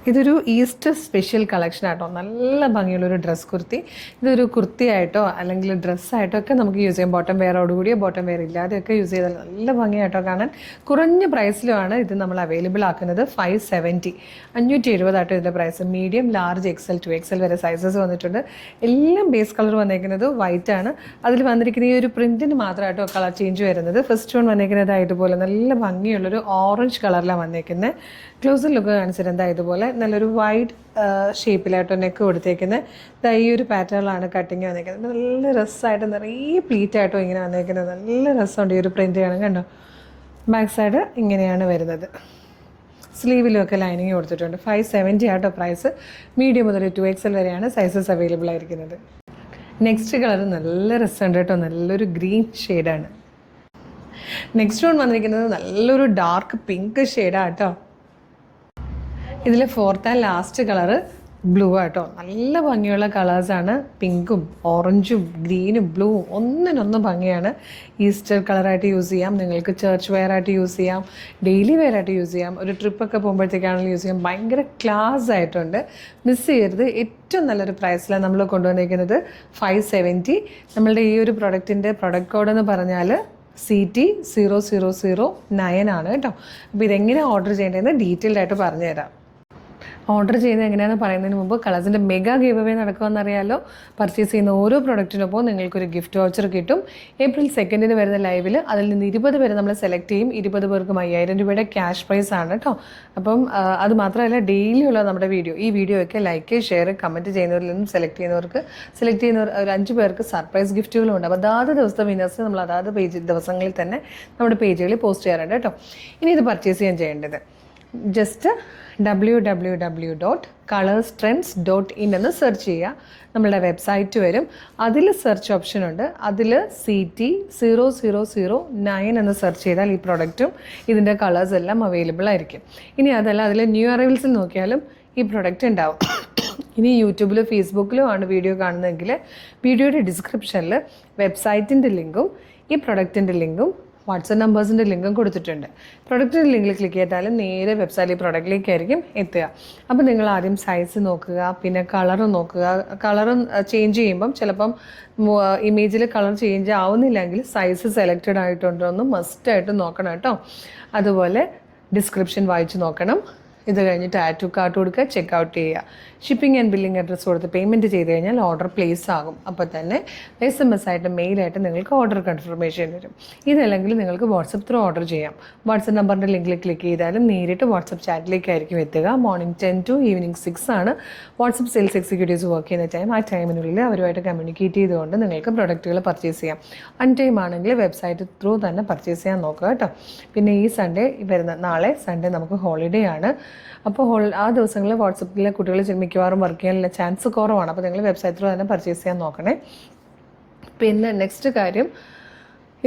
ഇതൊരു Easter special collection ആട്ടോ. നല്ല ഭംഗിയുള്ളൊരു ഡ്രസ് കുർത്തി. ഇതൊരു കുർത്തിയായിട്ടോ അല്ലെങ്കിൽ ഡ്രസ്സായിട്ടോ ഒക്കെ നമുക്ക് യൂസ് ചെയ്യാം. ബോട്ടം വെയറോടുകൂടിയോ ബോട്ടം വെയർ ഇല്ലാതെയൊക്കെ യൂസ് ചെയ്താൽ നല്ല ഭംഗിയായിട്ടോ കാണാൻ. കുറഞ്ഞ പ്രൈസിലുമാണ് ഇത് നമ്മൾ അവൈലബിൾ ആക്കുന്നത്. 570 570 ആട്ടോ ഇതിൻ്റെ price. Medium, large, XL, 2XL വരെ സൈസസ് വന്നിട്ടുണ്ട്. എല്ലാം ബേസ് കളർ വന്നേക്കുന്നത് വൈറ്റ് ആണ്. അതിൽ വന്നിരിക്കുന്ന ഈ ഒരു പ്രിൻറ്റിന് മാത്രമായിട്ടോ കളർ ചേഞ്ച് വരുന്നത്. ഫസ്റ്റ് വൺ വന്നേക്കുന്നത് ഇതുപോലെ നല്ല ഭംഗിയുള്ളൊരു ഓറഞ്ച് കളറിലാണ് വന്നേക്കുന്നത്. ക്ലോസർ ലുക്ക് കാണിച്ചിരുന്നത് ഇതുപോലെ നല്ലൊരു വൈഡ് ഷേപ്പിലായിട്ടോ നെക്ക് കൊടുത്തേക്കുന്നത്. ഈ ഒരു പാറ്റേണിലാണ് കട്ടിങ് വന്നേക്കുന്നത്. നല്ല രസമായിട്ട് നിറയെ പ്ലീറ്റായിട്ടോ ഇങ്ങനെ വന്നേക്കുന്നത്. നല്ല രസമുണ്ട് ഈ ഒരു പ്രിൻ്റ് കാണാൻ. കണ്ടോ, ബാക്ക് സൈഡ് ഇങ്ങനെയാണ് വരുന്നത്. സ്ലീവിലുമൊക്കെ ലൈനിങ് കൊടുത്തിട്ടുണ്ട്. 570 ആട്ടോ പ്രൈസ്. മീഡിയം മുതൽ 2XL വരെയാണ് സൈസസ് അവൈലബിൾ ആയിരിക്കുന്നത്. നെക്സ്റ്റ് കളർ നല്ല രസമുണ്ട് കേട്ടോ. നല്ലൊരു ഗ്രീൻ ഷെയ്ഡാണ്. നെക്സ്റ്റ് വൺ വന്നിരിക്കുന്നത് നല്ലൊരു ഡാർക്ക് പിങ്ക് ഷെയ്ഡാണ് കേട്ടോ. ഇതിൽ fourth and last colour blue ആട്ടോ. നല്ല ഭംഗിയുള്ള കളേഴ്സാണ്. പിങ്കും ഓറഞ്ചും ഗ്രീനും ബ്ലൂവും ഒന്നിനൊന്നും ഭംഗിയാണ്. ഈസ്റ്റർ കളറായിട്ട് യൂസ് ചെയ്യാം, നിങ്ങൾക്ക് ചർച്ച് വെയർ ആയിട്ട് യൂസ് ചെയ്യാം, ഡെയിലി വെയർ ആയിട്ട് യൂസ് ചെയ്യാം, ഒരു ട്രിപ്പൊക്കെ പോകുമ്പോഴത്തേക്കാണെങ്കിലും യൂസ് ചെയ്യാം. ഭയങ്കര ക്ലാസ് ആയിട്ടുണ്ട്. മിസ് ചെയ്യരുത്. ഏറ്റവും നല്ലൊരു പ്രൈസിലാണ് നമ്മൾ കൊണ്ടുവന്നിരിക്കുന്നത്. 570. നമ്മളുടെ ഈ ഒരു പ്രൊഡക്റ്റിൻ്റെ പ്രൊഡക്റ്റ് കോഡ് എന്ന് പറഞ്ഞാൽ CT0009 ആണ് കേട്ടോ. അപ്പോൾ ഇതെങ്ങനെ ഓർഡർ ചെയ്യേണ്ടതെന്ന് ഡീറ്റെയിൽഡ് ആയിട്ട് പറഞ്ഞുതരാം. ഓർഡർ ചെയ്യുന്നത് എങ്ങനെയാണെന്ന് പറയുന്നതിന് മുമ്പ് കളേഴ്സിൻ്റെ മെഗാ ഗിവ് അവേ നടക്കുമെന്നറിയാമല്ലോ. പർച്ചേസ് ചെയ്യുന്ന ഓരോ പ്രൊഡക്റ്റിനൊപ്പം നിങ്ങൾക്കൊരു ഗിഫ്റ്റ് വൗച്ചർ കിട്ടും. April 2 വരുന്ന ലൈവിൽ അതിൽ നിന്ന് 20 പേരെ നമ്മൾ സെലക്ട് ചെയ്യും. 20 പേർക്കും 5000 രൂപയുടെ ക്യാഷ് പ്രൈസ് ആണ് കേട്ടോ. അപ്പം അത് മാത്രമല്ല ഡെയിലി ഉള്ള നമ്മുടെ വീഡിയോ, ഈ വീഡിയോ ഒക്കെ ലൈക്ക്, ഷെയർ, കമൻറ്റ് ചെയ്യുന്നവരിൽ നിന്നും സെലക്ട് ചെയ്യുന്നവർ ഒരു 5 പേർക്ക് സർപ്രൈസ് ഗിഫ്റ്റുകളുണ്ട്. അപ്പോൾ അതാത് ദിവസത്തെ വിന്നേഴ്സിന് നമ്മൾ അതാത് ദിവസങ്ങളിൽ തന്നെ നമ്മുടെ പേജുകളിൽ പോസ്റ്റ് ചെയ്യാറുണ്ട് കേട്ടോ. ഇനി ഇത് പർച്ചേസ് ചെയ്യാൻ ചെയ്യേണ്ടത് ജസ്റ്റ് www.colorstrends.in എന്ന് സെർച്ച് ചെയ്യുക. നമ്മളുടെ വെബ്സൈറ്റ് വരും. അതിൽ സെർച്ച് ഓപ്ഷൻ ഉണ്ട്. അതിൽ CT0009 എന്ന് സെർച്ച് ചെയ്താൽ ഈ പ്രൊഡക്റ്റും ഇതിൻ്റെ കളേഴ്സ് എല്ലാം അവൈലബിൾ ആയിരിക്കും. ഇനി അതല്ല അതിൽ ന്യൂ അറൈവൽസിൽ നോക്കിയാലും ഈ പ്രൊഡക്റ്റ് ഉണ്ടാവും. ഇനി യൂട്യൂബിലോ ഫേസ്ബുക്കിലോ ആണ് വീഡിയോ കാണുന്നതെങ്കിൽ വീഡിയോയുടെ ഡിസ്ക്രിപ്ഷനിൽ വെബ്സൈറ്റിൻ്റെ ലിങ്കും ഈ പ്രൊഡക്റ്റിൻ്റെ ലിങ്കും വാട്സപ്പ് നമ്പേഴ്സിൻ്റെ ലിങ്കും കൊടുത്തിട്ടുണ്ട്. പ്രൊഡക്റ്റിൻ്റെ ലിങ്കിൽ ക്ലിക്ക് ചെയ്താലും നേരെ വെബ്സൈറ്റിൽ ഈ പ്രൊഡക്റ്റിലേക്കായിരിക്കും എത്തുക. അപ്പോൾ നിങ്ങൾ ആദ്യം സൈസ് നോക്കുക, പിന്നെ കളറും നോക്കുക. കളറും ചേഞ്ച് ചെയ്യുമ്പം ചിലപ്പം ഇമേജിൽ കളർ ചേഞ്ച് ആവുന്നില്ലെങ്കിൽ സൈസ് സെലക്റ്റഡ് ആയിട്ടുണ്ടോ എന്ന് മസ്റ്റായിട്ട് നോക്കണം കേട്ടോ. അതുപോലെ ഡിസ്ക്രിപ്ഷൻ വായിച്ച് നോക്കണം. ഇത് കഴിഞ്ഞിട്ട് ആഡ് ടു കാർട്ട് കൊടുക്കുക, ചെക്ക് ഔട്ട് ചെയ്യുക. ഷിപ്പിംഗ് ആൻഡ് ബില്ലിംഗ് അഡ്രസ്സ് കൊടുത്ത് പേയ്മെൻറ്റ് ചെയ്ത് കഴിഞ്ഞാൽ ഓർഡർ പ്ലേസ് ആകും. അപ്പോൾ തന്നെ SMS ആയിട്ട് മെയിലായിട്ട് നിങ്ങൾക്ക് ഓർഡർ കൺഫർമേഷൻ വരും. ഇതല്ലെങ്കിൽ നിങ്ങൾക്ക് വാട്സപ്പ് ത്രൂ ഓർഡർ ചെയ്യാം. വാട്സപ്പ് നമ്പറിൻ്റെ ലിങ്കിൽ ക്ലിക്ക് ചെയ്താലും നേരിട്ട് വാട്സപ്പ് ചാറ്റിലേക്കായിരിക്കും എത്തുക. മോർണിംഗ് 10 to ഈവനിങ് 6 ആണ് വാട്സപ്പ് സെയിൽസ് എക്സിക്യൂട്ടീവ്സ് വർക്ക് ചെയ്യുന്ന ടൈം. ആ ടൈമിനുള്ളിൽ അവരുമായിട്ട് കമ്മ്യൂണിക്കേറ്റ് ചെയ്തുകൊണ്ട് നിങ്ങൾക്ക് പ്രൊഡക്റ്റുകൾ പർച്ചേസ് ചെയ്യാം. അൺടൈം ആണെങ്കിൽ വെബ്സൈറ്റ് ത്രൂ തന്നെ പർച്ചേസ് ചെയ്യാൻ നോക്കുക കേട്ടോ. പിന്നെ ഈ സൺഡേ നാളെ സൺഡേ നമുക്ക് ഹോളിഡേ ആണ്. അപ്പോൾ ആ ദിവസങ്ങളിൽ വാട്സപ്പിലെ കുട്ടികൾ മിക്കവാറും വർക്ക് ചെയ്യാനുള്ള ചാൻസ് കുറവാണ്. അപ്പോൾ നിങ്ങൾ വെബ്സൈറ്റ് ത്രൂ തന്നെ പർച്ചേസ് ചെയ്യാൻ നോക്കണേ. പിന്നെ നെക്സ്റ്റ് കാര്യം,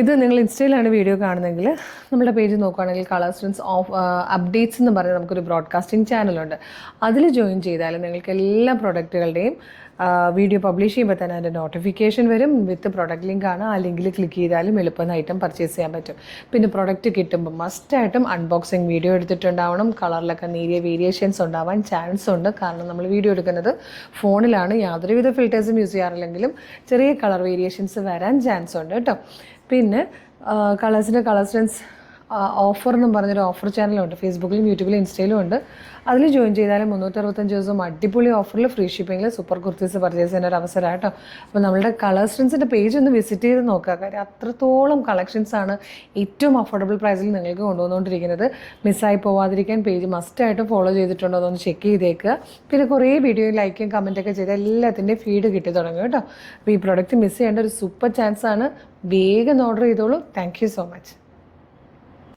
ഇത് നിങ്ങൾ ഇൻസ്റ്റയിലാണ് വീഡിയോ കാണുന്നതെങ്കിൽ നമ്മുടെ പേജ് നോക്കുകയാണെങ്കിൽ കളർസ്ട്രെൻഡ്സ് അപ്ഡേറ്റ്സ് എന്ന് പറഞ്ഞാൽ നമുക്കൊരു ബ്രോഡ്കാസ്റ്റിംഗ് ചാനലുണ്ട്. അതിൽ ജോയിൻ ചെയ്താൽ നിങ്ങൾക്ക് എല്ലാ പ്രൊഡക്റ്റുകളുടെയും വീഡിയോ പബ്ലിഷ് ചെയ്യുമ്പോൾ തന്നെ അതിൻ്റെ നോട്ടിഫിക്കേഷൻ വരും. വിത്ത് പ്രൊഡക്റ്റ് ലിങ്ക് ആണ്. ആ ലിങ്കിൽ ക്ലിക്ക് ചെയ്താലും എളുപ്പം ഐറ്റം പർച്ചേസ് ചെയ്യാൻ പറ്റും. പിന്നെ പ്രൊഡക്റ്റ് കിട്ടുമ്പോൾ മസ്റ്റായിട്ടും അൺബോക്സിങ് വീഡിയോ എടുത്തിട്ടുണ്ടാവണം. കളറിലൊക്കെ നേരിയ വേരിയേഷൻസ് ഉണ്ടാവാൻ ചാൻസ് ഉണ്ട്. കാരണം നമ്മൾ വീഡിയോ എടുക്കുന്നത് ഫോണിലാണ്. യാതൊരുവിധ ഫിൽറ്റേഴ്സും യൂസ് ചെയ്യാറില്ലെങ്കിലും ചെറിയ കളർ വേരിയേഷൻസ് വരാൻ ചാൻസ് ഉണ്ട് കേട്ടോ. പിന്നെ കളേഴ്സിൻ്റെ കളർസ്ട്രെൻഡ്സ് ഓഫർ എന്നും പറഞ്ഞൊരു ഓഫർ ചാനലുണ്ട്. ഫേസ്ബുക്കിലും യൂട്യൂബിലും ഇൻസ്റ്റയിലും ഉണ്ട്. അതിൽ ജോയിൻ ചെയ്താലും 365 ദിവസം അടിപൊളി ഓഫറിൽ ഫ്രീ ഷിപ്പിങ്ങിൽ സൂപ്പർ കുർത്തീസ് പർച്ചേസ് ചെയ്യുന്ന ഒരു അവസരമാണ് കേട്ടോ. അപ്പോൾ നമ്മളുടെ കളർസ്ട്രെൻഡ്സിൻ്റെ പേജ് ഒന്ന് വിസിറ്റ് ചെയ്ത് നോക്കുക. കാര്യം അത്രത്തോളം കളക്ഷൻസാണ് ഏറ്റവും അഫോർഡബിൾ പ്രൈസിൽ നിങ്ങൾക്ക് കൊണ്ടുവന്നുകൊണ്ടിരിക്കുന്നത്. മിസ്സായി പോവാതിരിക്കാൻ പേജ് മസ്റ്റായിട്ട് ഫോളോ ചെയ്തിട്ടുണ്ടോ എന്നൊന്ന് ചെക്ക് ചെയ്തേക്കുക. പിന്നെ കുറേ വീഡിയോ ലൈക്കും കമൻറ്റൊക്കെ ചെയ്ത് എല്ലാത്തിൻ്റെയും ഫീഡ് കിട്ടി തുടങ്ങും കേട്ടോ. അപ്പോൾ ഈ പ്രൊഡക്റ്റ് മിസ് ചെയ്യേണ്ട ഒരു സൂപ്പർ ചാൻസാണ്. വേഗം ഓർഡർ ചെയ്തോളൂ. Thank you so much.